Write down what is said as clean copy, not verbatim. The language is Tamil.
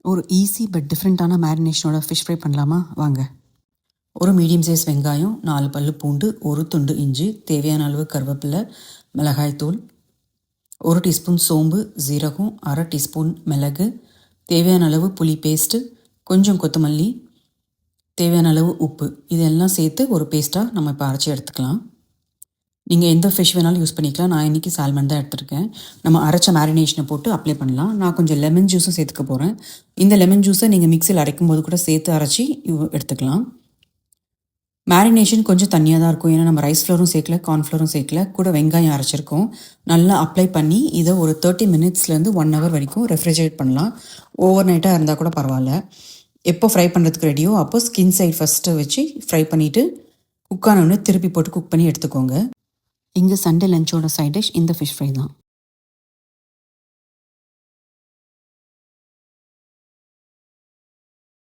ஒரு ஈஸி பட் டிஃப்ரெண்ட்டான மேரினேஷனோட ஃபிஷ் ஃப்ரை பண்ணலாமா? வாங்க. ஒரு மீடியம் சைஸ் வெங்காயம், 4 பல்லு பூண்டு, 1 துண்டு இஞ்சி, தேவையான அளவு கருவேப்பிலை, மிளகாய்த்தூள், 1 டீஸ்பூன் சோம்பு, ஜீரகம், 1/2 டீஸ்பூன் மிளகு, தேவையான அளவு புளி பேஸ்ட்டு, கொஞ்சம் கொத்தமல்லி, தேவையான அளவு உப்பு, இதெல்லாம் சேர்த்து ஒரு பேஸ்ட்டாக நம்ம இப்போ அரைச்சி எடுத்துக்கலாம். நீங்கள் எந்த ஃபிஷ் வேணாலும் யூஸ் பண்ணிக்கலாம். நான் இன்றைக்கி சால்மன் தான் எடுத்திருக்கேன். நம்ம அரைச்ச மேரினேஷனை போட்டு அப்ளை பண்ணலாம். நான் கொஞ்சம் லெமன் ஜூஸும் சேர்த்துக்க போகிறேன். இந்த லெமன் ஜூஸை நீங்கள் மிக்சியில் அரைக்கும் போது கூட சேர்த்து அரைச்சி எடுத்துக்கலாம். மேரினேஷன் கொஞ்சம் தண்ணியாக தான் இருக்கும். ஏன்னா நம்ம ரைஸ் ஃப்ளோரும் சேர்க்கல, கார்ன்ஃப்ளோரும் சேர்க்கல, கூட வெங்காயம் அரைச்சிருக்கோம். நல்லா அப்ளை பண்ணி இதை ஒரு 30 மினிட்ஸ்லேருந்து 1 ஹவர் வரைக்கும் ரெஃப்ரிஜரேட் பண்ணலாம். ஓவர் நைட்டாக இருந்தால் கூட பரவாயில்ல. எப்போ ஃப்ரை பண்ணுறதுக்கு ரெடியோ அப்போ ஸ்கின் சைட் ஃபஸ்ட்டு வச்சு ஃப்ரை பண்ணிவிட்டு குக்கானோடனே திருப்பி போட்டு குக் பண்ணி எடுத்துக்கோங்க. இங்கே சண்டே லஞ்சோட சைட் டிஷ் இந்த ஃபிஷ் ஃப்ரை தான்.